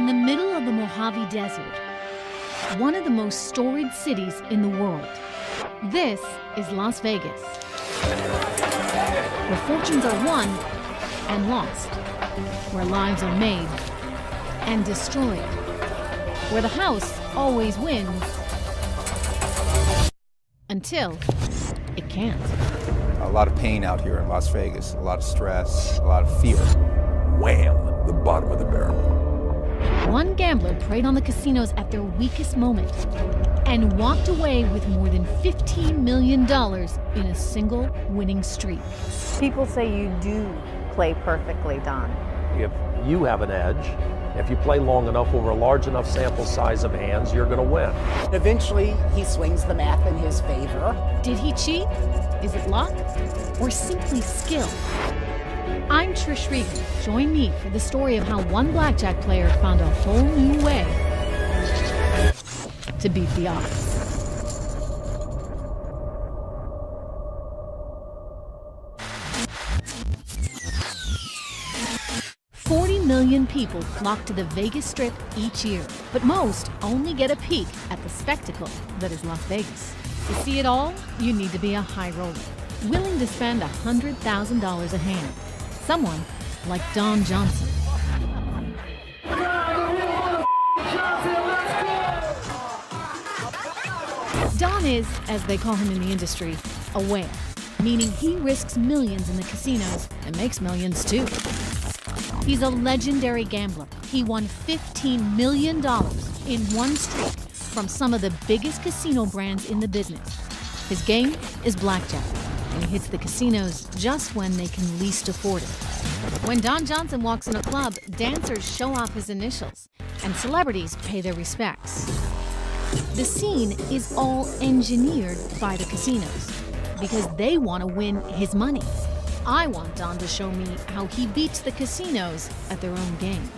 In the middle of the Mojave Desert, one of the most storied cities in the world, this is Las Vegas, where fortunes are won and lost, where lives are made and destroyed, where the house always wins until it can't. A lot of pain out here in Las Vegas, a lot of stress, a lot of fear. Wham! The bottom of the barrel. One gambler preyed on the casinos at their weakest moment and walked away with more than $15 million in a single winning streak. People say you do play perfectly, Don. If you have an edge, if you play long enough over a large enough sample size of hands, you're going to win. Eventually, he swings the math in his favor. Did he cheat? Is it luck? Or simply skill? I'm Trish Regan. Join me for the story of how one blackjack player found a whole new way to beat the odds. $40 million people flock to the Vegas Strip each year, but most only get a peek at the spectacle that is Las Vegas. To see it all, you need to be a high roller, willing to spend $100,000 a hand. Someone like Don Johnson. Don is, as they call him in the industry, a whale, meaning he risks millions in the casinos and makes millions too. He's a legendary gambler. He won $15 million in one streak from some of the biggest casino brands in the business. His game is blackjack, and he hits the casinos just when they can least afford it. When Don Johnson walks in a club, dancers show off his initials, and celebrities pay their respects. The scene is all engineered by the casinos because they want to win his money. I want Don to show me how he beats the casinos at their own game.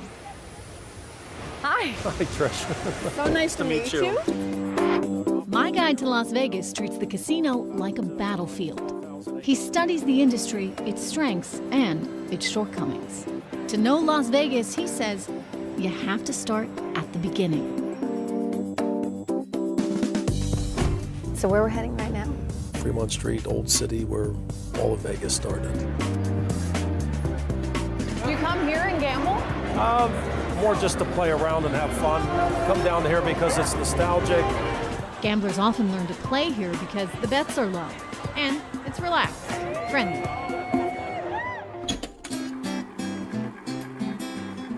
Hi. Hi, Trish. So nice to meet you. My guide to Las Vegas treats the casino like a battlefield. He studies the industry, its strengths, and its shortcomings. To know Las Vegas, he says, you have to start at the beginning. So where we're heading right now? Fremont Street, Old City, where all of Vegas started. You come here and gamble? More just to play around and have fun. Come down here because it's nostalgic. Gamblers often learn to play here because the bets are low, and it's relaxed, friendly.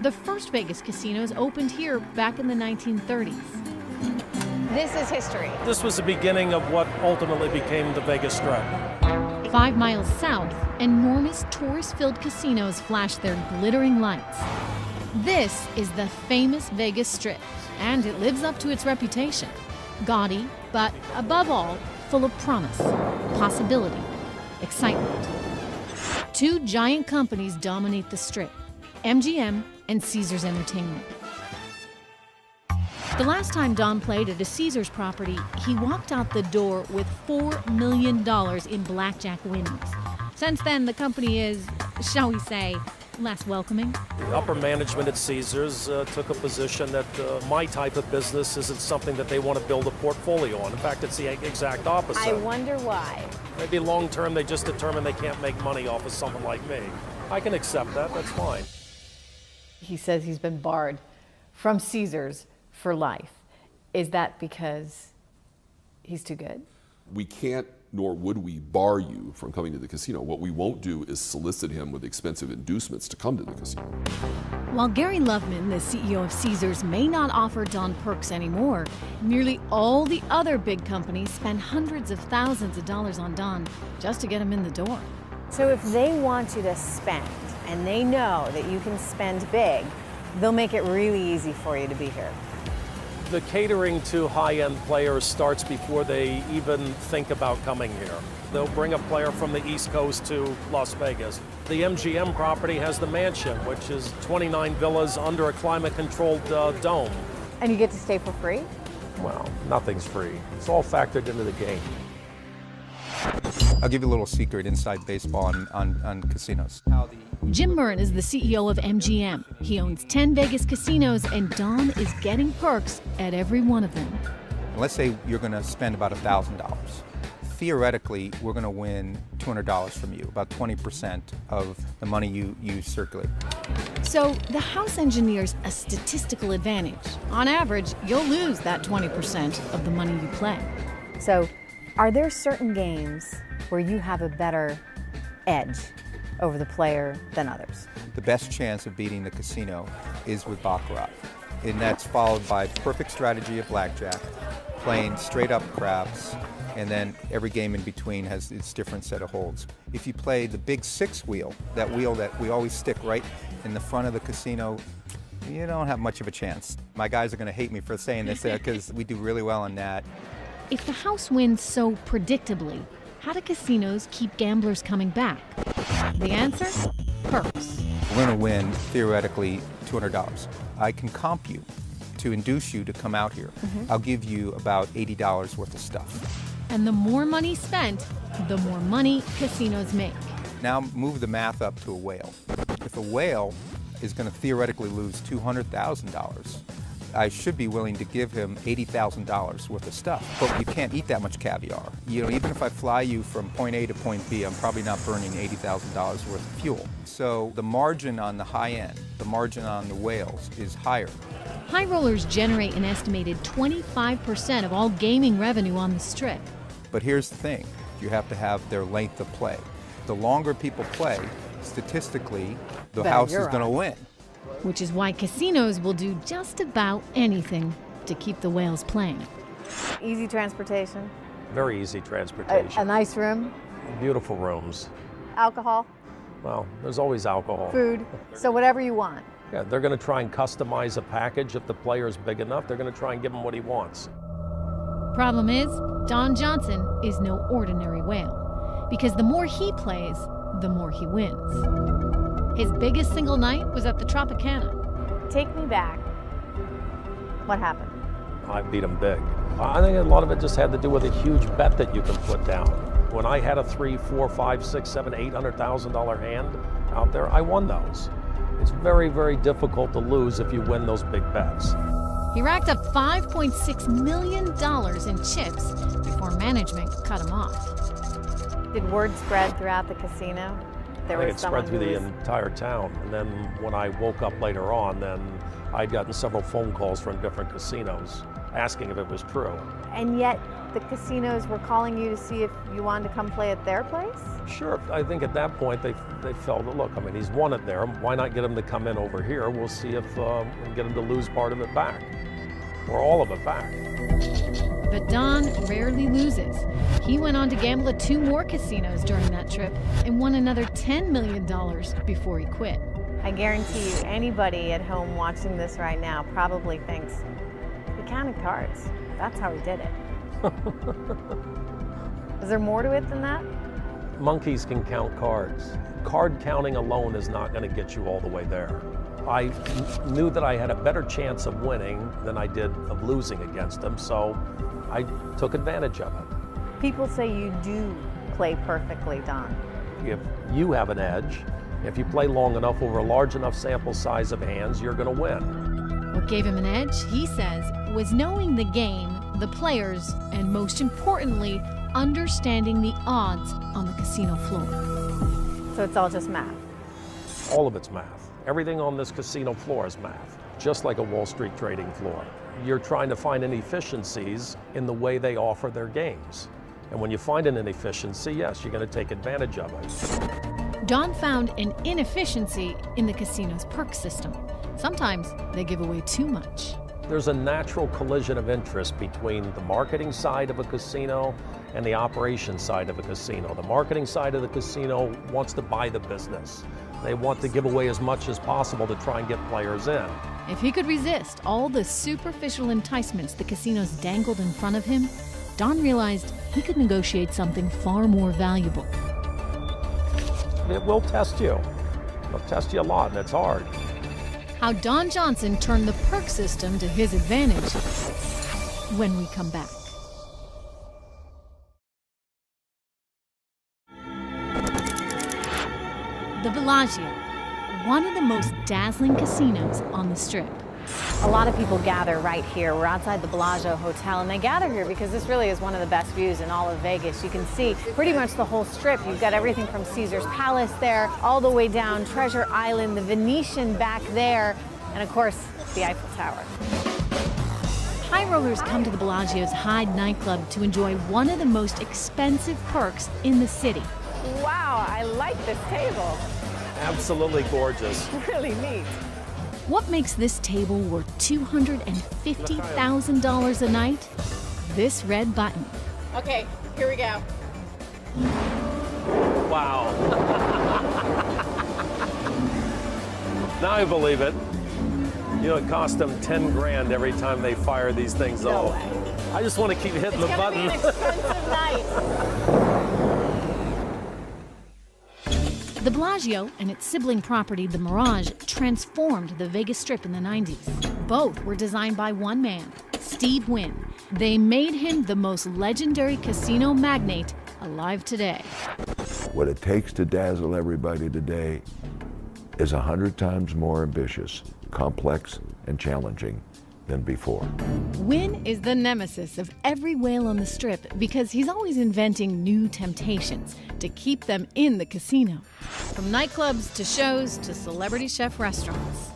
The first Vegas casinos opened here back in the 1930s. This is history. This was the beginning of what ultimately became the Vegas Strip. 5 miles south, enormous tourist-filled casinos flash their glittering lights. This is the famous Vegas Strip, and it lives up to its reputation. Gaudy, but above all, full of promise, possibility, excitement. Two giant companies dominate the Strip, MGM and Caesars Entertainment. The last time Don played at a Caesars property, he walked out the door with $4 million in blackjack winnings. Since then, the company is, shall we say, less welcoming. The upper management at Caesars took a position that my type of business isn't something that they want to build a portfolio on. In fact, it's the exact opposite. I wonder why. Maybe long term they just determine they can't make money off of someone like me. I can accept that, that's fine. He says he's been barred from Caesars for life. Is that because he's too good? We can't, nor would we, bar you from coming to the casino. What we won't do is solicit him with expensive inducements to come to the casino. While Gary Loveman, the CEO of Caesars, may not offer Don perks anymore, nearly all the other big companies spend hundreds of thousands of dollars on Don just to get him in the door. So if they want you to spend, and they know that you can spend big, they'll make it really easy for you to be here. The catering to high-end players starts before they even think about coming here. They'll bring a player from the East Coast to Las Vegas. The MGM property has the Mansion, which is 29 villas under a climate-controlled dome. And you get to stay for free? Well, nothing's free. It's all factored into the game. I'll give you a little secret inside baseball on casinos. Jim Murren is the CEO of MGM. He owns 10 Vegas casinos, and Don is getting perks at every one of them. Let's say you're going to spend about $1,000. Theoretically, we're going to win $200 from you, about 20% of the money you circulate. So the house engineers a statistical advantage. On average, you'll lose that 20% of the money you play. So, are there certain games where you have a better edge over the player than others? The best chance of beating the casino is with Baccarat. And that's followed by perfect strategy of blackjack, playing straight up craps, and then every game in between has its different set of holds. If you play the big 6 wheel, that wheel that we always stick right in the front of the casino, you don't have much of a chance. My guys are going to hate me for saying this because we do really well on that. If the house wins so predictably, how do casinos keep gamblers coming back? The answer? Perks. We're going to win, theoretically, $200. I can comp you to induce you to come out here. I'll give you about $80 worth of stuff. And the more money spent, the more money casinos make. Now move the math up to a whale. If a whale is going to theoretically lose $200,000, I should be willing to give him $80,000 worth of stuff. But you can't eat that much caviar. You know, even if I fly you from point A to point B, I'm probably not burning $80,000 worth of fuel. So the margin on the high end, the margin on the whales is higher. High rollers generate an estimated 25% of all gaming revenue on the Strip. But here's the thing, you have to have their length of play. The longer people play, statistically, the Better house your is going to odds. win. Which is why casinos will do just about anything to keep the whales playing. Easy transportation, Very easy transportation. a nice room, Beautiful rooms. alcohol, Well, there's always alcohol. food, so whatever you want. Yeah, they're going to try and customize a package. If the player's big enough, they're going to try and give him what he wants. Problem is, Don Johnson is no ordinary whale. Because the more he plays, the more he wins. His biggest single night was at the Tropicana. Take me back. What happened? I beat him big. I think a lot of it just had to do with a huge bet that you can put down. When I had a $300,000, $400,000, $600,000, $700,000, $800,000 hand out there, I won those. It's very, very difficult to lose if you win those big bets. He racked up $5.6 million in chips before management cut him off. Did word spread throughout the casino? I think it spread through the entire town. And then when I woke up later on, then I'd gotten several phone calls from different casinos asking if it was true. And yet the casinos were calling you to see if you wanted to come play at their place? Sure, I think at that point they felt, look, I mean, he's won it there. Why not get him to come in over here? We'll see if we can get him to lose part of it back, or all of it back. But Don rarely loses. He went on to gamble at 2 more casinos during that trip and won another $10 million before he quit. I guarantee you, anybody at home watching this right now probably thinks, he counted cards. That's how he did it. Is there more to it than that? Monkeys can count cards. Card counting alone is not going to get you all the way there. I knew that I had a better chance of winning than I did of losing against him, so I took advantage of it. People say you do play perfectly, Don. If you have an edge, if you play long enough over a large enough sample size of hands, you're going to win. What gave him an edge, he says, was knowing the game, the players, and most importantly, understanding the odds on the casino floor. So it's all just math. All of it's math. Everything on this casino floor is math, just like a Wall Street trading floor. You're trying to find inefficiencies in the way they offer their games. And when you find an inefficiency, yes, you're going to take advantage of it. Don found an inefficiency in the casino's perk system. Sometimes they give away too much. There's a natural collision of interest between the marketing side of a casino and the operation side of a casino. The marketing side of the casino wants to buy the business. They want to give away as much as possible to try and get players in. If he could resist all the superficial enticements the casinos dangled in front of him, Don realized he could negotiate something far more valuable. It will test you. It'll test you a lot, and it's hard. How Don Johnson turned the perk system to his advantage when we come back. the Bellagio, one of the most dazzling casinos on the Strip. A lot of people gather right here. We're outside the Bellagio Hotel, and they gather here because this really is one of the best views in all of Vegas. You can see pretty much the whole Strip. You've got everything from Caesar's Palace there, all the way down Treasure Island, the Venetian back there, and of course, the Eiffel Tower. High rollers come to the Bellagio's Hyde nightclub to enjoy one of the most expensive perks in the city. Wow, I like this table. Absolutely gorgeous. Really neat. What makes this table worth $250,000 a night? This red button. Okay, here we go. Wow. Now I believe it. You know, it cost them 10 grand every time they fire these things off. way. I just want to keep hitting the It's gonna button. be an expensive night. The Bellagio and its sibling property, the Mirage, transformed the Vegas Strip in the 90s. Both were designed by one man, Steve Wynn. They made him the most legendary casino magnate alive today. What it takes to dazzle everybody today is 100 times more ambitious, complex, and challenging than before. Wynn is the nemesis of every whale on the Strip because he's always inventing new temptations to keep them in the casino. From nightclubs to shows to celebrity chef restaurants.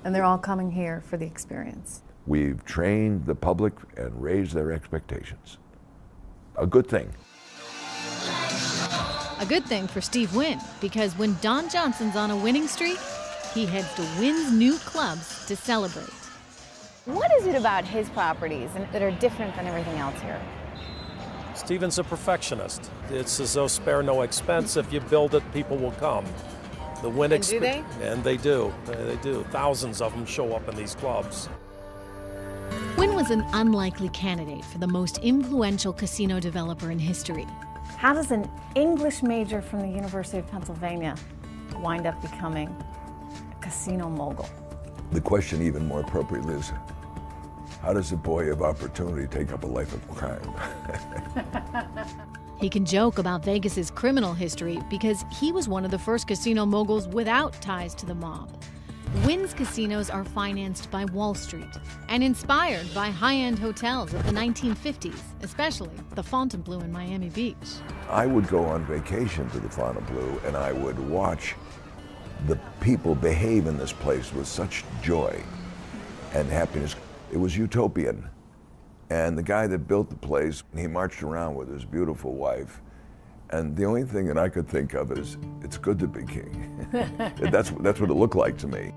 And they're all coming here for the experience. We've trained the public and raised their expectations. A good thing. A good thing for Steve Wynn because when Don Johnson's on a winning streak, he heads to Wynn's new clubs to celebrate. What is it about his properties that are different than everything else here? Steven's a perfectionist. It's as though spare no expense. If you build it, people will come. The Wynn And do they? And they do. They do. Thousands of them show up in these clubs. Wynn was an unlikely candidate for the most influential casino developer in history. How does an English major from the University of Pennsylvania wind up becoming a casino mogul? The question, even more appropriately, is how does a boy of opportunity take up a life of crime? He can joke about Vegas's criminal history because he was one of the first casino moguls without ties to the mob. Wynn's casinos are financed by Wall Street and inspired by high-end hotels of the 1950s, especially the Fontainebleau in Miami Beach. I would go on vacation to the Fontainebleau and I would watch the people behave in this place with such joy and happiness. It was utopian. And the guy that built the place, he marched around with his beautiful wife. And the only thing that I could think of is, it's good to be king. That's what it looked like to me.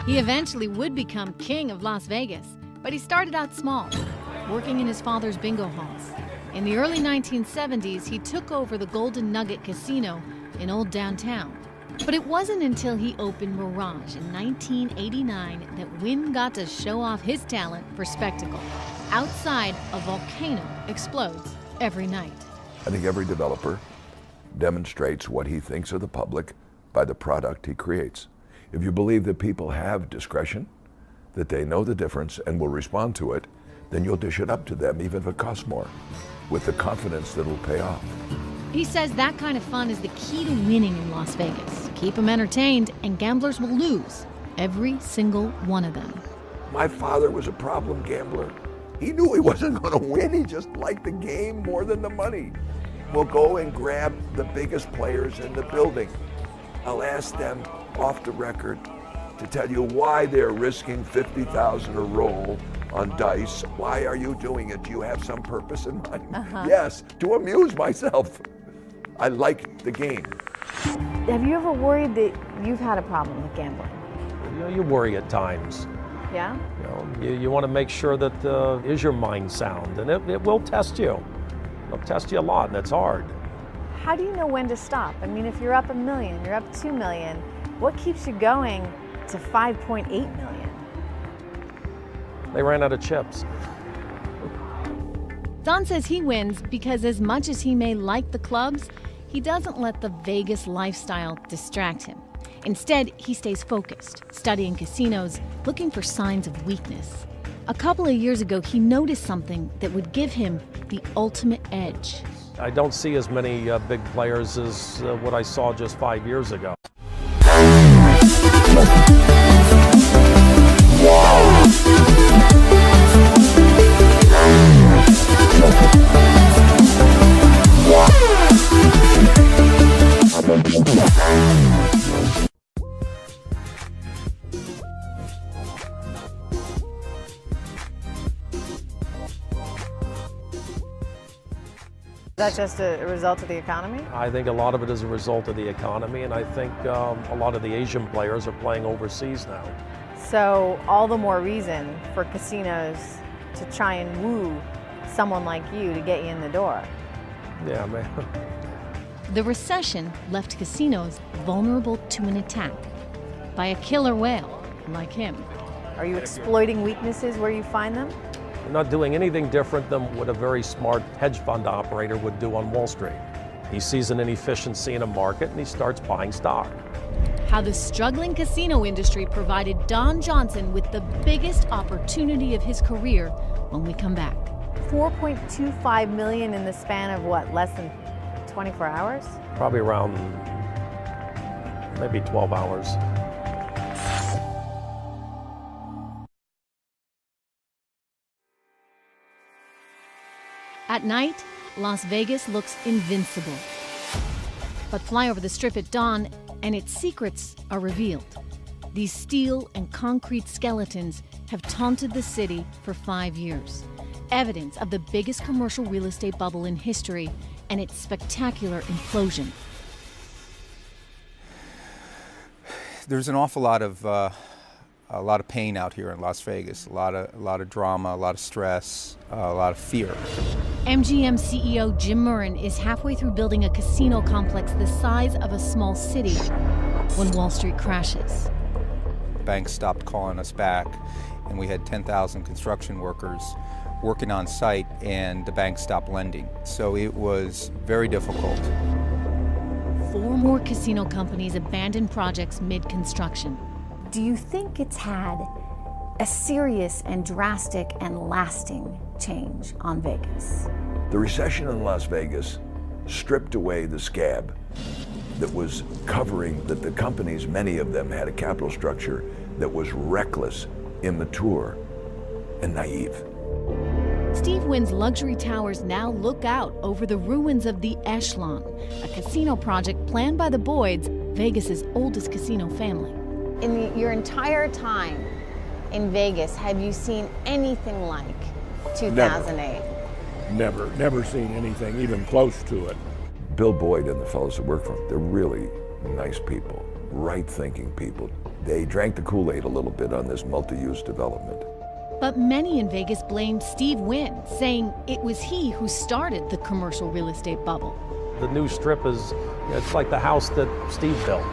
He eventually would become king of Las Vegas, but he started out small, working in his father's bingo halls. In the early 1970s, he took over the Golden Nugget Casino in Old Downtown. But it wasn't until he opened Mirage in 1989 that Wynn got to show off his talent for spectacle. Outside, a volcano explodes every night. I think every developer demonstrates what he thinks of the public by the product he creates. If you believe that people have discretion, that they know the difference and will respond to it, then you'll dish it up to them, even if it costs more, with the confidence that it'll pay off. He says that kind of fun is the key to winning in Las Vegas. Keep them entertained, and gamblers will lose, every single one of them. My father was a problem gambler. He knew he wasn't going to win. He just liked the game more than the money. We'll go and grab the biggest players in the building. I'll ask them off the record to tell you why they're risking $50,000 a roll on dice. Why are you doing it? Do you have some purpose in mind? Yes, to amuse myself. I like the game. Have you ever worried that you've had a problem with gambling? You know, you worry at times. Yeah? You know, you want to make sure that is your mind sound, and it will test you. It'll test you a lot, and it's hard. How do you know when to stop? I mean, if you're up $1 million, you're up $2 million, what keeps you going to 5.8 million? They ran out of chips. Don says he wins because as much as he may like the clubs, he doesn't let the Vegas lifestyle distract him. Instead, he stays focused, studying casinos, looking for signs of weakness. A couple of years ago, he noticed something that would give him the ultimate edge. I don't see as many big players as what I saw just 5 years ago. Is that just a result of the economy? I think a lot of it is a result of the economy, and I think a lot of the Asian players are playing overseas now. So all the more reason for casinos to try and woo someone like you to get you in the door. Yeah, man. The recession left casinos vulnerable to an attack by a killer whale like him. Are you exploiting weaknesses where you find them? We're not doing anything different than what a very smart hedge fund operator would do on Wall Street. He sees an inefficiency in a market and he starts buying stock. How the struggling casino industry provided Don Johnson with the biggest opportunity of his career when we come back. $4.25 million in the span of what, less than 24 hours? Probably around maybe 12 hours. At night, Las Vegas looks invincible. But fly over the Strip at dawn, and its secrets are revealed. These steel and concrete skeletons have taunted the city for 5 years. Evidence of the biggest commercial real estate bubble in history and its spectacular implosion. There's an awful lot of pain out here in Las Vegas. A lot of drama, a lot of stress, a lot of fear. MGM CEO Jim Murren is halfway through building a casino complex the size of a small city when Wall Street crashes. Banks stopped calling us back, and we had 10,000 construction workers working on site, and the bank stopped lending. So it was very difficult. 4 more casino companies abandoned projects mid-construction. Do you think it's had a serious and drastic and lasting change on Vegas? The recession in Las Vegas stripped away the scab that was covering that the companies, many of them had a capital structure that was reckless, immature, and naive. Steve Wynn's luxury towers now look out over the ruins of the Echelon, a casino project planned by the Boyds, Vegas's oldest casino family. In your entire time in Vegas, have you seen anything like 2008? Never seen anything even close to it. Bill Boyd and the fellows that work for him, they're really nice people, right-thinking people. They drank the Kool-Aid a little bit on this multi-use development. But many in Vegas blamed Steve Wynn, saying it was he who started the commercial real estate bubble. The new Strip is, it's like the house that Steve built.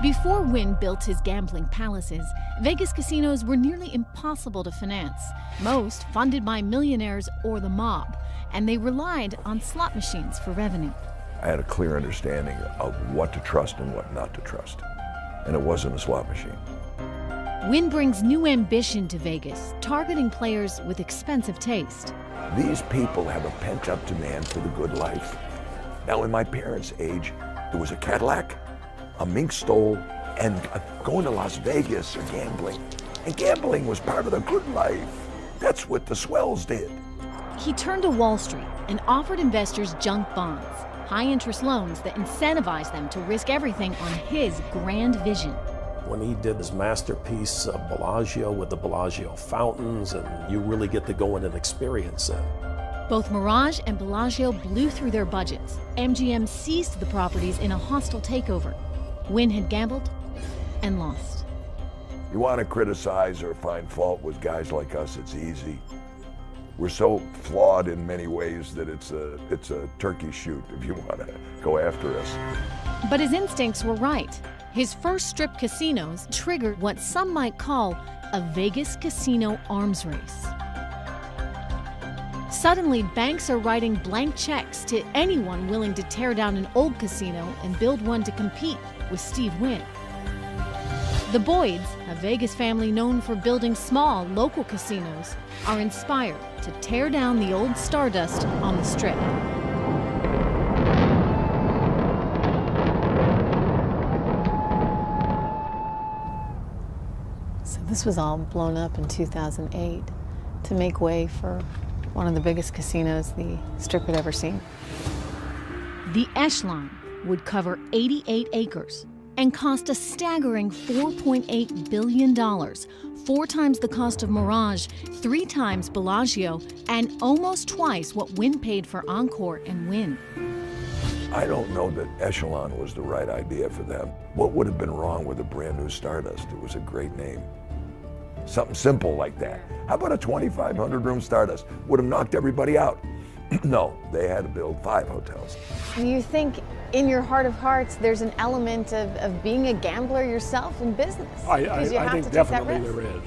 Before Wynn built his gambling palaces, Vegas casinos were nearly impossible to finance, most funded by millionaires or the mob, and they relied on slot machines for revenue. I had a clear understanding of what to trust and what not to trust, and it wasn't a slot machine. Wynn brings new ambition to Vegas, targeting players with expensive taste. These people have a pent-up demand for the good life. Now, in my parents' age, there was a Cadillac, a mink stole, and going to Las Vegas or gambling. And gambling was part of the good life. That's what the swells did. He turned to Wall Street and offered investors junk bonds, high-interest loans that incentivized them to risk everything on his grand vision. When he did his masterpiece, Bellagio, with the Bellagio fountains, and you really get to go in and experience it. Both Mirage and Bellagio blew through their budgets. MGM seized the properties in a hostile takeover. Wynn had gambled and lost. You want to criticize or find fault with guys like us, it's easy. We're so flawed in many ways that it's a turkey shoot if you want to go after us. But his instincts were right. His first Strip casinos triggered what some might call a Vegas casino arms race. Suddenly, banks are writing blank checks to anyone willing to tear down an old casino and build one to compete with Steve Wynn. The Boyds, a Vegas family known for building small, local casinos, are inspired to tear down the old Stardust on the Strip. So this was all blown up in 2008 to make way for one of the biggest casinos the Strip had ever seen. The Echelon would cover 88 acres and cost a staggering $4.8 billion, 4 times the cost of Mirage, 3 times Bellagio, and almost twice what Wynn paid for Encore and Wynn. I don't know that Echelon was the right idea for them. What would have been wrong with a brand new Stardust? It was a great name. Something simple like that. How about a 2,500 room Stardust? Would have knocked everybody out. No, they had to build 5 hotels. Do you think in your heart of hearts there's an element of being a gambler yourself in business? I think definitely there is.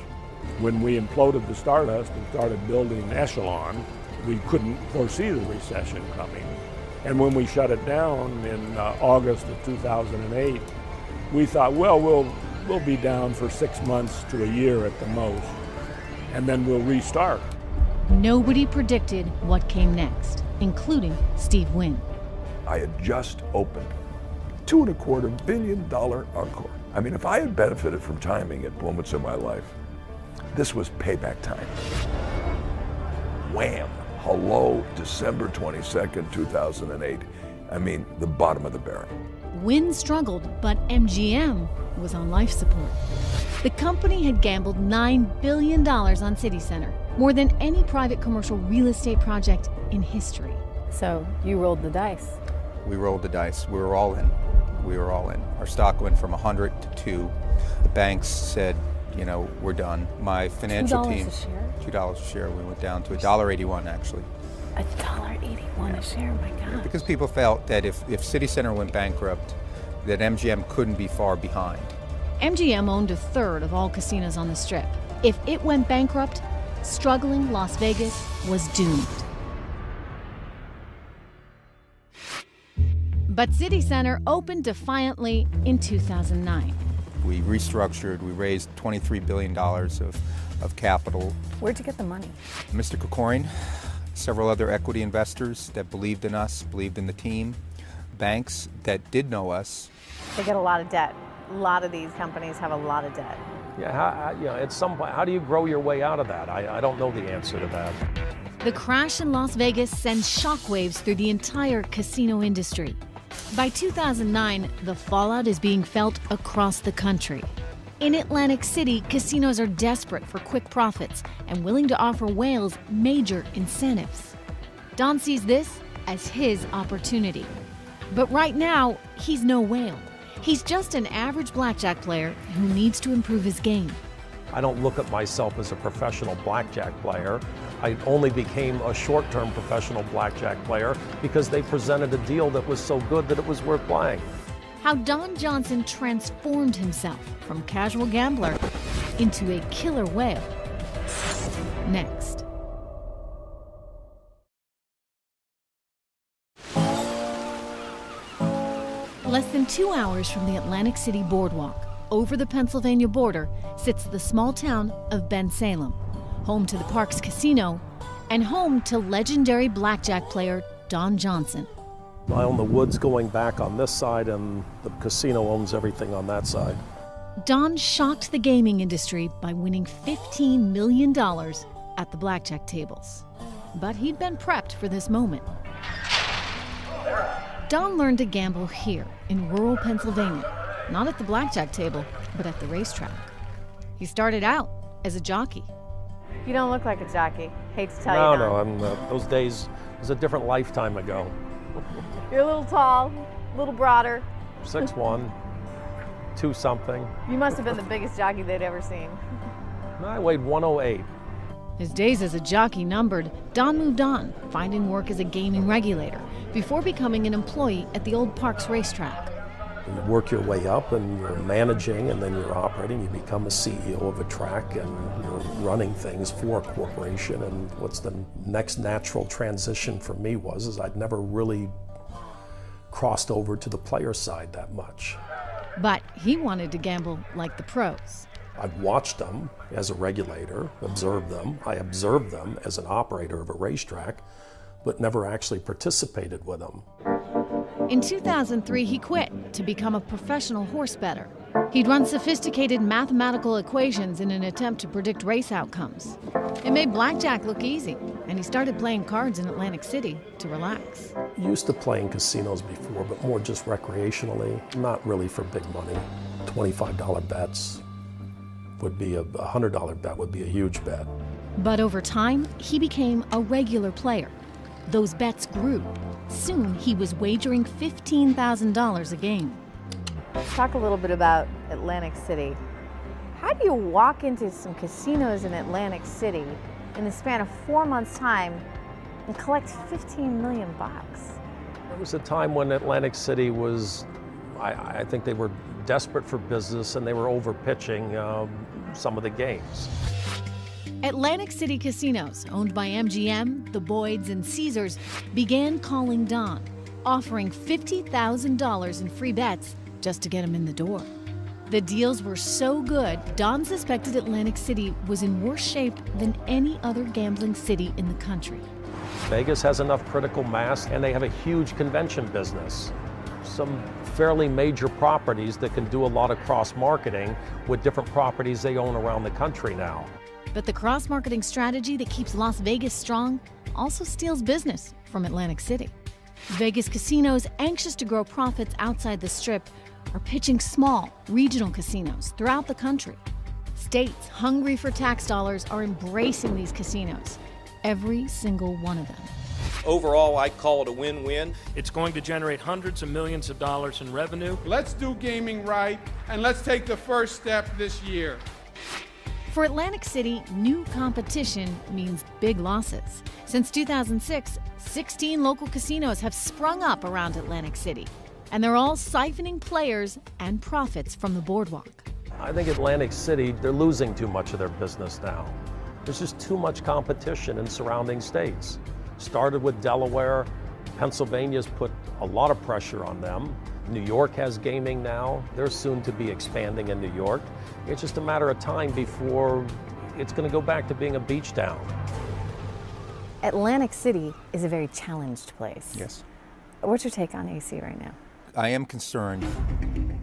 When we imploded the Stardust and started building Echelon, we couldn't foresee the recession coming. And when we shut it down in August of 2008, we thought, well, we'll be down for 6 months to a year at the most, and then we'll restart. Nobody predicted what came next, including Steve Wynn. I had just opened $2.25 billion Encore. I mean, if I had benefited from timing at moments in my life, this was payback time. Wham! Hello, December 22nd, 2008. I mean, the bottom of the barrel. Wynn struggled, but MGM was on life support. The company had gambled $9 billion on CityCenter, more than any private commercial real estate project in history. So you rolled the dice. We rolled the dice. We were all in. We were all in. Our stock went from 100 to 2. The banks said, you know, we're done. My financial team, $2 a share? $2 a share. We went down to $1.81 actually. $1.81 a share, my God. Because people felt that if CityCenter went bankrupt, that MGM couldn't be far behind. MGM owned a third of all casinos on the Strip. If it went bankrupt, struggling Las Vegas was doomed. But CityCenter opened defiantly in 2009. We restructured, we raised $23 billion of capital. Where'd you get the money? Mr. Kokorin, several other equity investors that believed in us, believed in the team, banks that did know us. They get a lot of debt. A lot of these companies have a lot of debt. Yeah, at some point, how do you grow your way out of that? I don't know the answer to that. The crash in Las Vegas sends shockwaves through the entire casino industry. By 2009, the fallout is being felt across the country. In Atlantic City, casinos are desperate for quick profits and willing to offer whales major incentives. Don sees this as his opportunity. But right now, he's no whale. He's just an average blackjack player who needs to improve his game. I don't look at myself as a professional blackjack player. I only became a short-term professional blackjack player because they presented a deal that was so good that it was worth playing. How Don Johnson transformed himself from casual gambler into a killer whale. Next. Less than 2 hours from the Atlantic City boardwalk, over the Pennsylvania border, sits the small town of Bensalem, home to the Parx Casino and home to legendary blackjack player Don Johnson. I own the woods going back on this side, and the casino owns everything on that side. Don shocked the gaming industry by winning $15 million at the blackjack tables. But he'd been prepped for this moment. Don learned to gamble here in rural Pennsylvania, not at the blackjack table, but at the racetrack. He started out as a jockey. You don't look like a jockey. Hate to tell you. No, I'm, those days was a different lifetime ago. You're a little tall, a little broader. 6'1", 2-something. You must have been the biggest jockey they'd ever seen. I weighed 108. His days as a jockey numbered, Don moved on, finding work as a gaming regulator, before becoming an employee at the old Parx racetrack. You work your way up and you're managing and then you're operating. You become a CEO of a track and you're running things for a corporation. And what's the next natural transition for me is I'd never really crossed over to the player side that much. But he wanted to gamble like the pros. I've watched them as a regulator, observed them. I observed them as an operator of a racetrack, but never actually participated with them. In 2003, he quit to become a professional horse bettor. He'd run sophisticated mathematical equations in an attempt to predict race outcomes. It made blackjack look easy, and he started playing cards in Atlantic City to relax. Used to playing casinos before, but more just recreationally, not really for big money. $25 bets would be a $100 bet would be a huge bet. But over time, he became a regular player. Those bets grew. Soon, he was wagering $15,000 a game. Let's talk a little bit about Atlantic City. How do you walk into some casinos in Atlantic City in the span of 4 months' time and collect $15 million? There was a time when Atlantic City was, I think they were desperate for business and they were overpitching some of the games. Atlantic City casinos, owned by MGM, the Boyds, and Caesars, began calling Don, offering $50,000 in free bets just to get him in the door. The deals were so good, Don suspected Atlantic City was in worse shape than any other gambling city in the country. Vegas has enough critical mass and they have a huge convention business. Some fairly major properties that can do a lot of cross-marketing with different properties they own around the country now. But the cross-marketing strategy that keeps Las Vegas strong also steals business from Atlantic City. Vegas casinos, anxious to grow profits outside the Strip, are pitching small, regional casinos throughout the country. States hungry for tax dollars are embracing these casinos, every single one of them. Overall, I call it a win-win. It's going to generate hundreds of millions of dollars in revenue. Let's do gaming right, and let's take the first step this year. For Atlantic City, new competition means big losses. Since 2006, 16 local casinos have sprung up around Atlantic City, and they're all siphoning players and profits from the boardwalk. I think Atlantic City, they're losing too much of their business now. There's just too much competition in surrounding states. Started with Delaware, Pennsylvania's put a lot of pressure on them. New York has gaming now. They're soon to be expanding in New York. It's just a matter of time before it's going to go back to being a beach town. Atlantic City is a very challenged place. Yes. What's your take on AC right now? I am concerned.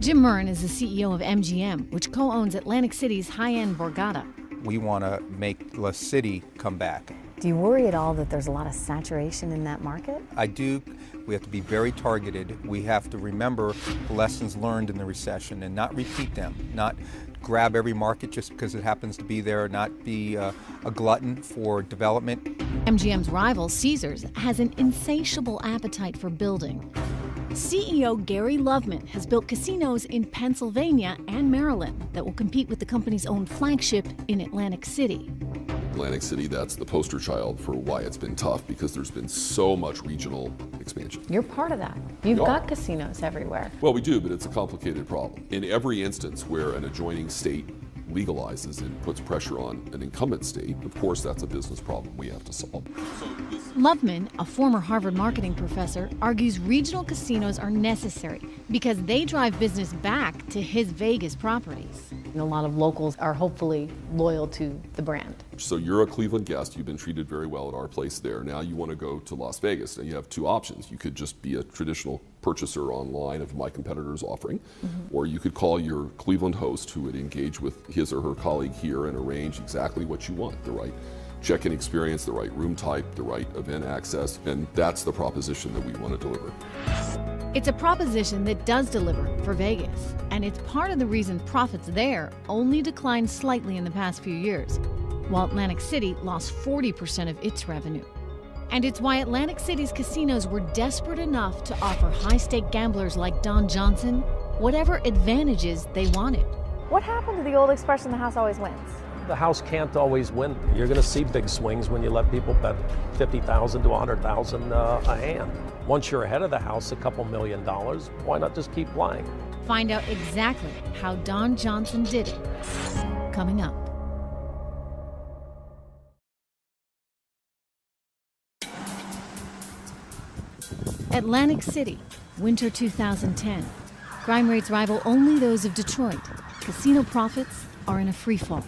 Jim Murren is the CEO of MGM, which co-owns Atlantic City's high-end Borgata. We want to make La City come back. Do you worry at all that there's a lot of saturation in that market? I do. We have to be very targeted. We have to remember the lessons learned in the recession and not repeat them, not grab every market just because it happens to be there, not be a glutton for development. MGM's rival, Caesars, has an insatiable appetite for building. CEO Gary Loveman has built casinos in Pennsylvania and Maryland that will compete with the company's own flagship in Atlantic City. Atlantic City, that's the poster child for why it's been tough, because there's been so much regional expansion. You're part of that. You've got casinos everywhere. Well, we do, but it's a complicated problem. In every instance where an adjoining state legalizes and puts pressure on an incumbent state, of course that's a business problem we have to solve. Loveman, a former Harvard marketing professor, argues regional casinos are necessary because they drive business back to his Vegas properties. And a lot of locals are hopefully loyal to the brand. So you're a Cleveland guest, you've been treated very well at our place there. Now you want to go to Las Vegas. Now you have two options. You could just be a traditional purchaser online of my competitor's offering, or you could call your Cleveland host who would engage with his or her colleague here and arrange exactly what you want, the right check-in experience, the right room type, the right event access, and that's the proposition that we want to deliver. It's a proposition that does deliver for Vegas, and it's part of the reason profits there only declined slightly in the past few years, while Atlantic City lost 40% of its revenue. And it's why Atlantic City's casinos were desperate enough to offer high-stake gamblers like Don Johnson whatever advantages they wanted. What happened to the old expression, the house always wins? The house can't always win. You're going to see big swings when you let people bet $50,000 to $100,000 a hand. Once you're ahead of the house a couple $1 million, why not just keep playing? Find out exactly how Don Johnson did it, coming up. Atlantic City, winter 2010. Crime rates rival only those of Detroit. Casino profits are in a free fall.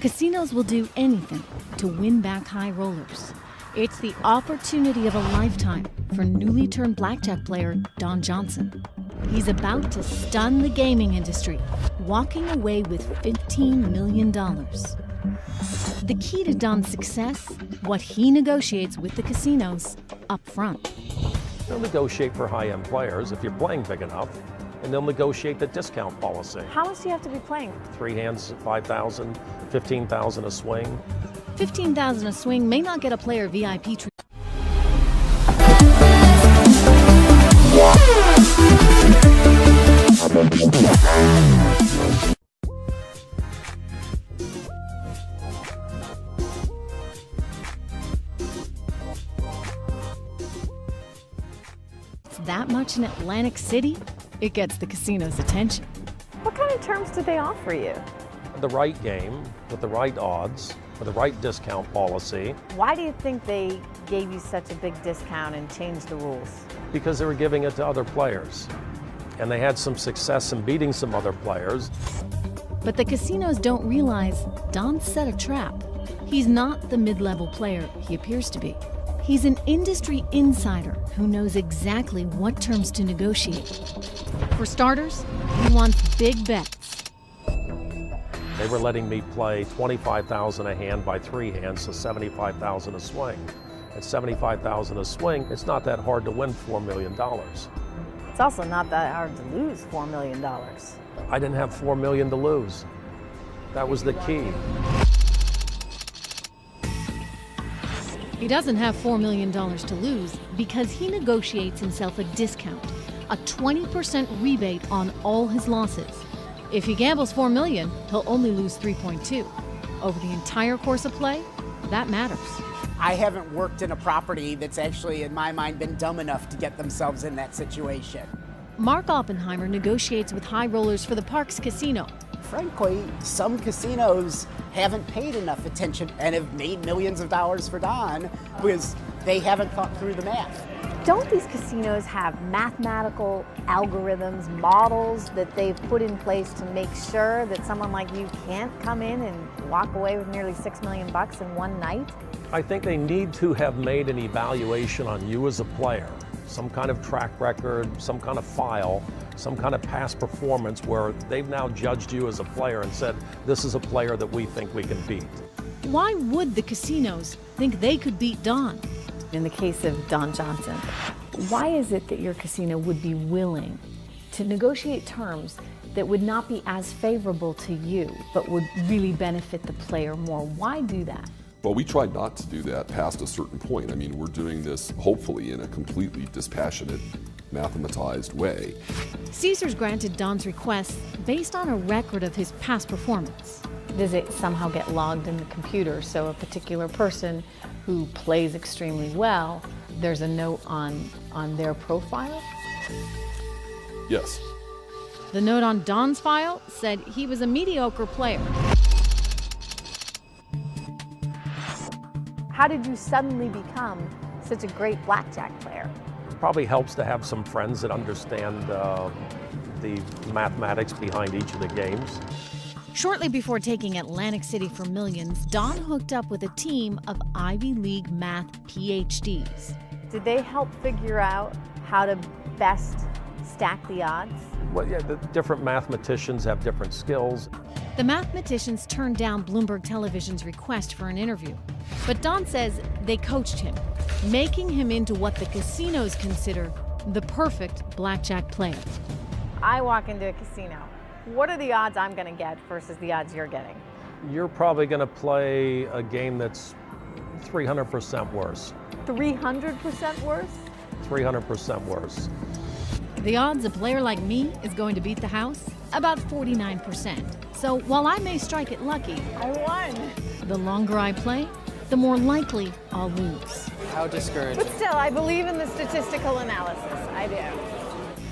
Casinos will do anything to win back high rollers. It's the opportunity of a lifetime for newly turned blackjack player Don Johnson. He's about to stun the gaming industry, walking away with $15 million. The key to Don's success, what he negotiates with the casinos up front. They'll negotiate for high-end players if you're playing big enough, and they'll negotiate the discount policy. How much do you have to be playing? 3 hands at $5,000, $15,000 a swing. $15,000 a swing may not get a player VIP treatment. That much in Atlantic City, it gets the casino's attention. What kind of terms did they offer you? The right game, with the right odds, with the right discount policy. Why do you think they gave you such a big discount and changed the rules? Because they were giving it to other players. And they had some success in beating some other players. But the casinos don't realize Don set a trap. He's not the mid-level player he appears to be. He's an industry insider who knows exactly what terms to negotiate. For starters, he wants big bets. They were letting me play $25,000 a hand by 3 hands, so $75,000 a swing. At $75,000 a swing, it's not that hard to win $4 million. It's also not that hard to lose $4 million. I didn't have $4 million to lose. That was the key. He doesn't have $4 million to lose because he negotiates himself a discount, a 20% rebate on all his losses. If he gambles $4 million, he'll only lose 3.2. Over the entire course of play, that matters. I haven't worked in a property that's actually, in my mind, been dumb enough to get themselves in that situation. Mark Oppenheimer negotiates with high rollers for the Parx Casino. Frankly, some casinos haven't paid enough attention and have made millions of dollars for Don because they haven't thought through the math. Don't these casinos have mathematical algorithms, models that they've put in place to make sure that someone like you can't come in and walk away with nearly $6 million in one night? I think they need to have made an evaluation on you as a player, some kind of track record, some kind of file, some kind of past performance where they've now judged you as a player and said, this is a player that we think we can beat. Why would the casinos think they could beat Don? In the case of Don Johnson, why is it that your casino would be willing to negotiate terms that would not be as favorable to you, but would really benefit the player more? Why do that? Well, we tried not to do that past a certain point. I mean, we're doing this hopefully in a completely dispassionate, mathematized way. Caesars granted Don's request based on a record of his past performance. Does it somehow get logged in the computer? So a particular person who plays extremely well, there's a note on their profile? Yes. The note on Don's file said he was a mediocre player. How did you suddenly become such a great blackjack player? Probably helps to have some friends that understand the mathematics behind each of the games. Shortly before taking Atlantic City for millions, Don hooked up with a team of Ivy League math PhDs. Did they help figure out how to best stack the odds? Well, yeah, the different mathematicians have different skills. The mathematicians turned down Bloomberg Television's request for an interview. But Don says they coached him, making him into what the casinos consider the perfect blackjack player. I walk into a casino. What are the odds I'm going to get versus the odds you're getting? You're probably going to play a game that's 300% worse. 300% worse? 300% worse. The odds a player like me is going to beat the house? About 49%. So while I may strike it lucky, I won. The longer I play, the more likely I'll lose. How discouraging. But still, I believe in the statistical analysis. I do.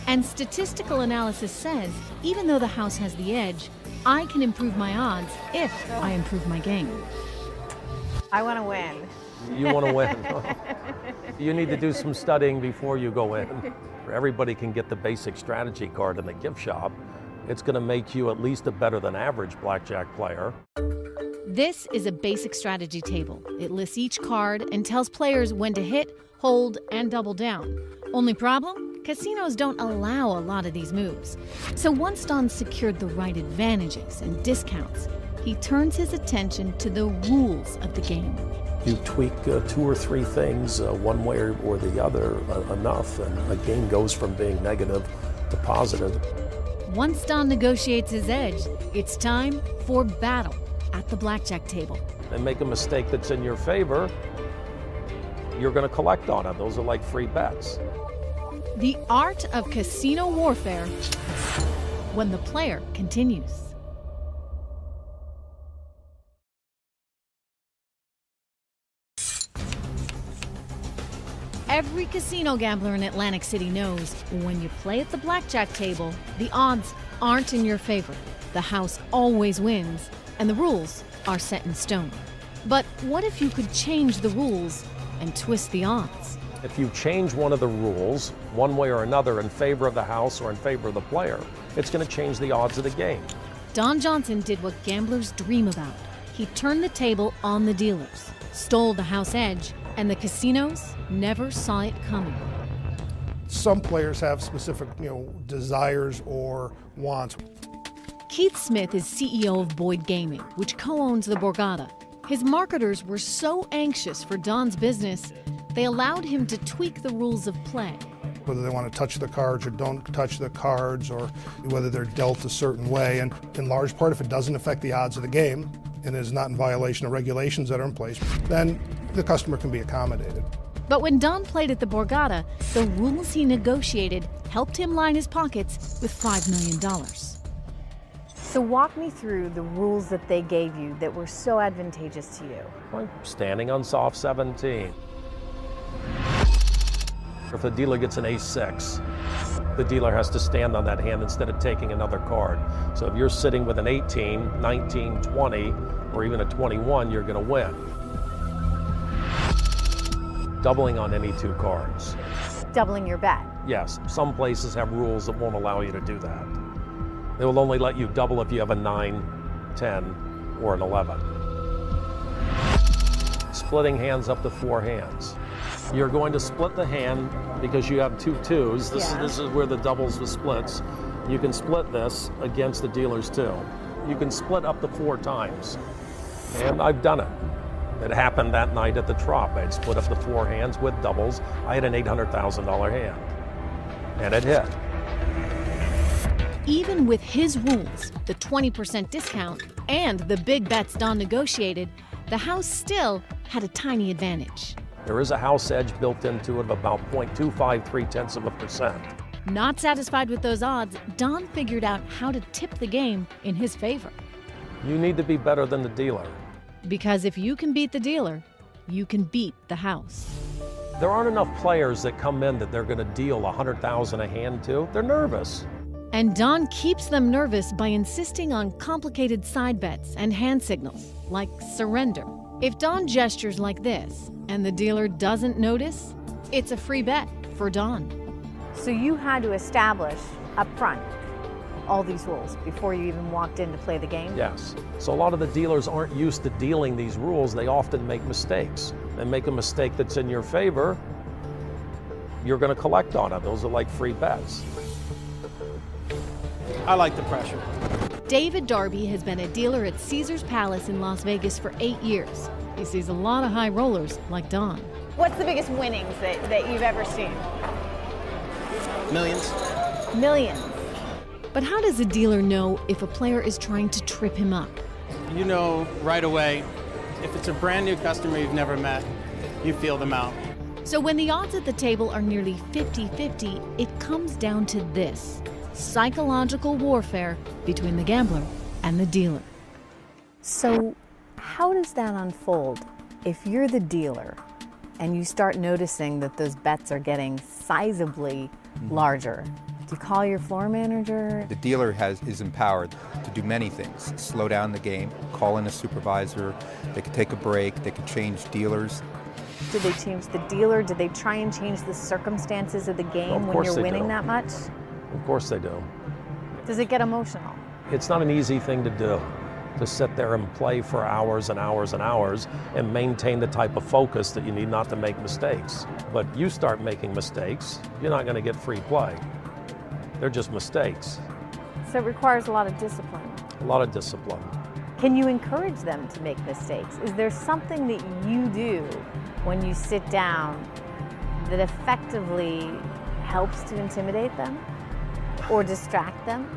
And statistical analysis says, even though the house has the edge, I can improve my odds if I improve my game. I want to win. You want to win. You need to do some studying before you go in. Everybody can get the basic strategy card in the gift shop. It's going to make you at least a better than average blackjack player. This is a basic strategy table. It lists each card and tells players when to hit, hold, and double down. Only problem? Casinos don't allow a lot of these moves. So once Don secured the right advantages and discounts, he turns his attention to the rules of the game. You tweak 2 or 3 things one way or the other enough, and a game goes from being negative to positive. Once Don negotiates his edge, it's time for battle at the blackjack table. And make a mistake that's in your favor, you're going to collect on it. Those are like free bets. The art of casino warfare when the player continues. Every casino gambler in Atlantic City knows when you play at the blackjack table, the odds aren't in your favor. The house always wins, and the rules are set in stone. But what if you could change the rules and twist the odds? If you change one of the rules, one way or another, in favor of the house or in favor of the player, it's going to change the odds of the game. Don Johnson did what gamblers dream about. He turned the table on the dealers, stole the house edge, and the casinos never saw it coming. Some players have specific, desires or wants. Keith Smith is CEO of Boyd Gaming, which co-owns the Borgata. His marketers were so anxious for Don's business, they allowed him to tweak the rules of play. Whether they want to touch the cards or don't touch the cards, or whether they're dealt a certain way. And in large part, if it doesn't affect the odds of the game and is not in violation of regulations that are in place, then the customer can be accommodated. But when Don played at the Borgata, the rules he negotiated helped him line his pockets with $5 million. So walk me through the rules that they gave you that were so advantageous to you. Like standing on soft 17. If the dealer gets an ace-6, the dealer has to stand on that hand instead of taking another card. So if you're sitting with an 18, 19, 20, or even a 21, you're going to win. Doubling on any 2 cards. Doubling your bet. Yes, some places have rules that won't allow you to do that. They will only let you double if you have a 9, 10, or an 11. Splitting hands up to 4 hands. You're going to split the hand because you have 2 2s. This is where the doubles with splits. You can split this against the dealers too. You can split up to 4 times. And I've done it. It happened that night at the Trop. I had split up to 4 hands with doubles. I had an $800,000 hand. And it hit. Even with his rules, the 20% discount, and the big bets Don negotiated, the house still had a tiny advantage. There is a house edge built into it of about 0.25%. Not satisfied with those odds, Don figured out how to tip the game in his favor. You need to be better than the dealer. Because if you can beat the dealer, you can beat the house. There aren't enough players that come in that they're going to deal $100,000 a hand to. They're nervous. And Don keeps them nervous by insisting on complicated side bets and hand signals, like surrender. If Don gestures like this and the dealer doesn't notice, it's a free bet for Don. So you had to establish up front all these rules before you even walked in to play the game? Yes. So a lot of the dealers aren't used to dealing these rules. They often make mistakes. They make a mistake that's in your favor, you're going to collect on it. Those are like free bets. I like the pressure. David Darby has been a dealer at Caesars Palace in Las Vegas for 8 years. He sees a lot of high rollers like Don. What's the biggest winnings that you've ever seen? Millions. Millions. But how does a dealer know if a player is trying to trip him up? You know right away, if it's a brand new customer you've never met, you feel them out. So when the odds at the table are nearly 50-50, it comes down to this: psychological warfare between the gambler and the dealer. So how does that unfold if you're the dealer and you start noticing that those bets are getting sizably larger? Do you call your floor manager? The dealer is empowered to do many things: slow down the game, call in a supervisor, they could take a break, they could change dealers. Did they change the dealer? Did they try and change the circumstances of the game when you're winning that much? Of course they do. Does it get emotional? It's not an easy thing to do, to sit there and play for hours and hours and hours and maintain the type of focus that you need not to make mistakes. But you start making mistakes, you're not going to get free play. They're just mistakes. So it requires a lot of discipline. A lot of discipline. Can you encourage them to make mistakes? Is there something that you do when you sit down that effectively helps to intimidate them or distract them?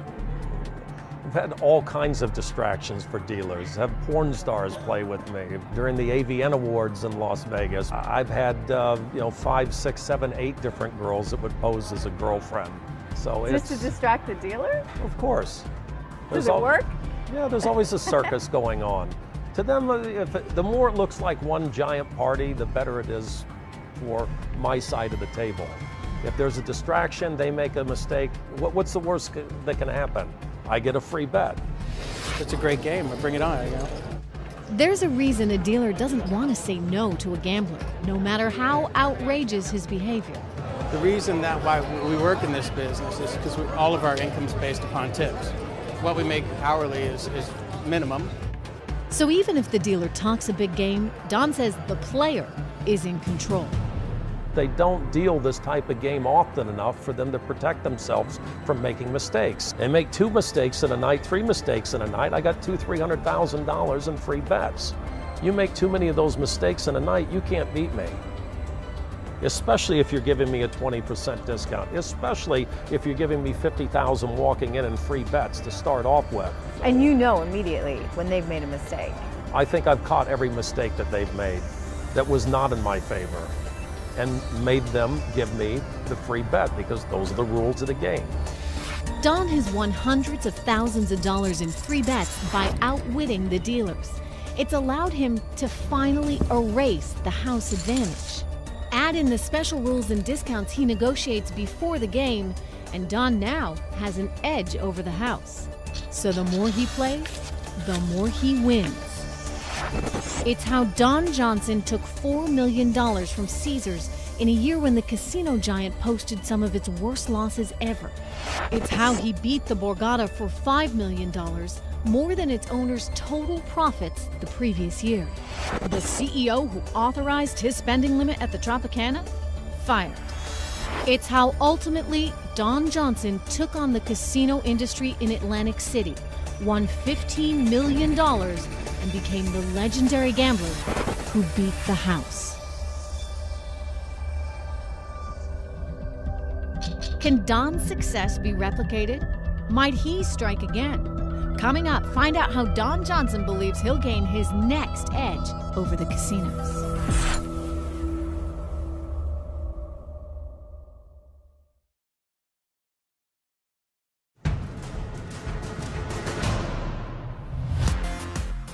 I've had all kinds of distractions for dealers. I've had porn stars play with me. During the AVN Awards in Las Vegas, I've had 5, 6, 7, 8 different girls that would pose as a girlfriend. So just to distract the dealer? Of course. Does it work? Yeah, there's always a circus going on. To them, the more it looks like one giant party, the better it is for my side of the table. If there's a distraction, they make a mistake, what's the worst that can happen? I get a free bet. It's a great game. Bring it on. There's a reason a dealer doesn't want to say no to a gambler, no matter how outrageous his behavior. The reason that why we work in this business is because all of our income is based upon tips. What we make hourly is minimum. So even if the dealer talks a big game, Don says the player is in control. They don't deal this type of game often enough for them to protect themselves from making mistakes. They make 2 mistakes in a night, 3 mistakes in a night. I got $200,000-$300,000 in free bets. You make too many of those mistakes in a night, you can't beat me. Especially if you're giving me a 20% discount, especially if you're giving me $50,000 walking in and free bets to start off with. And you know immediately when they've made a mistake. I think I've caught every mistake that they've made that was not in my favor and made them give me the free bet because those are the rules of the game. Don has won hundreds of thousands of dollars in free bets by outwitting the dealers. It's allowed him to finally erase the house advantage. Add in the special rules and discounts he negotiates before the game, and Don now has an edge over the house. So the more he plays, the more he wins. It's how Don Johnson took $4 million from Caesars in a year when the casino giant posted some of its worst losses ever. It's how he beat the Borgata for $5 million, more than its owner's total profits the previous year. The CEO who authorized his spending limit at the Tropicana? Fired. It's how ultimately Don Johnson took on the casino industry in Atlantic City, won $15 million, and became the legendary gambler who beat the house. Can Don's success be replicated? Might he strike again? Coming up, find out how Don Johnson believes he'll gain his next edge over the casinos.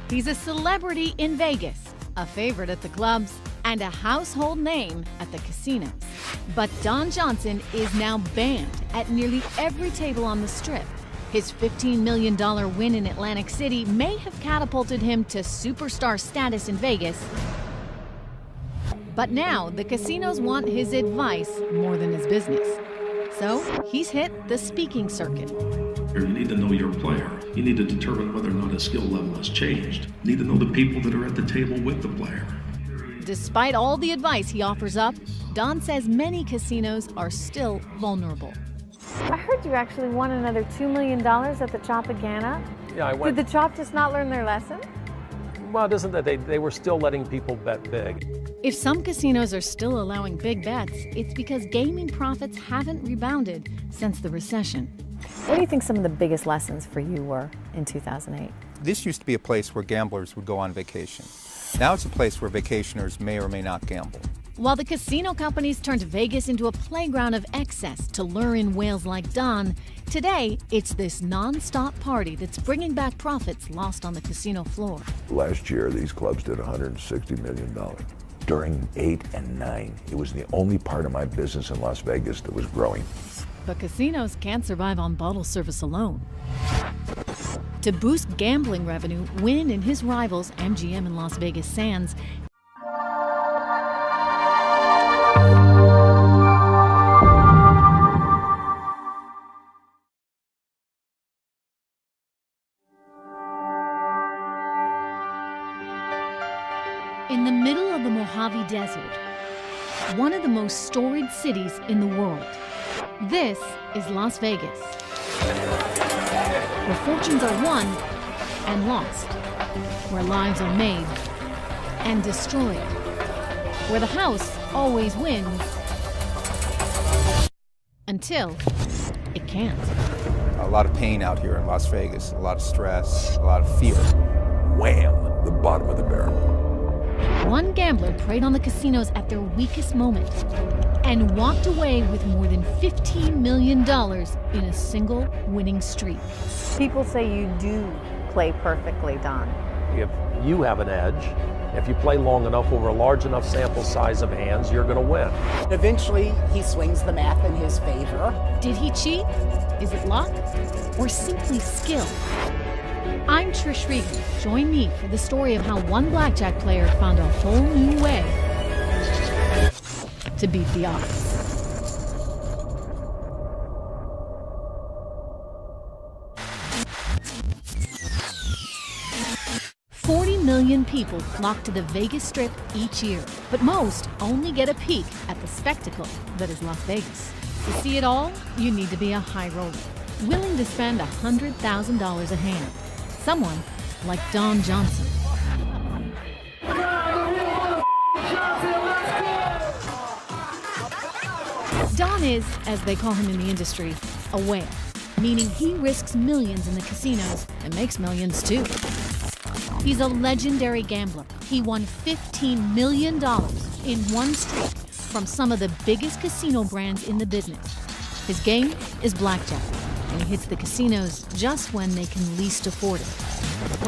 He's a celebrity in Vegas, a favorite at the clubs, and a household name at the casinos. But Don Johnson is now banned at nearly every table on the Strip. His $15 million win in Atlantic City may have catapulted him to superstar status in Vegas. But now the casinos want his advice more than his business. So he's hit the speaking circuit. You need to know your player. You need to determine whether or not his skill level has changed. You need to know the people that are at the table with the player. Despite all the advice he offers up, Don says many casinos are still vulnerable. I heard you actually won another $2 million at the Tropicana. Yeah, I went. Did the Trop just not learn their lesson? Well, it isn't that they were still letting people bet big. If some casinos are still allowing big bets, it's because gaming profits haven't rebounded since the recession. What do you think some of the biggest lessons for you were in 2008? This used to be a place where gamblers would go on vacation. Now it's a place where vacationers may or may not gamble. While the casino companies turned Vegas into a playground of excess to lure in whales like Don, today it's this non-stop party that's bringing back profits lost on the casino floor. Last year, these clubs did $160 million. During 8 and 9, it was the only part of my business in Las Vegas that was growing. But casinos can't survive on bottle service alone. To boost gambling revenue, Wynn and his rivals, MGM and Las Vegas Sands, In the middle of the Mojave Desert, one of the most storied cities in the world, this is Las Vegas, where fortunes are won and lost, where lives are made and destroyed, where the house always wins until it can't. A lot of pain out here in Las Vegas, a lot of stress, a lot of fear. Wham! The bottom of the barrel. One gambler preyed on the casinos at their weakest moment and walked away with more than $15 million in a single winning streak. People say you do play perfectly, Don. If you have an edge, if you play long enough over a large enough sample size of hands, you're going to win. Eventually, he swings the math in his favor. Did he cheat? Is it luck? Or simply skill? I'm Trish Regan. Join me for the story of how one blackjack player found a whole new way to beat the odds. $40 million people flock to the Vegas Strip each year, but most only get a peek at the spectacle that is Las Vegas. To see it all, you need to be a high roller, willing to spend $100,000 a hand. Someone like Don Johnson. Don is, as they call him in the industry, a whale, meaning he risks millions in the casinos and makes millions too. He's a legendary gambler. He won $15 million in one streak from some of the biggest casino brands in the business. His game is blackjack, and he hits the casinos just when they can least afford it. When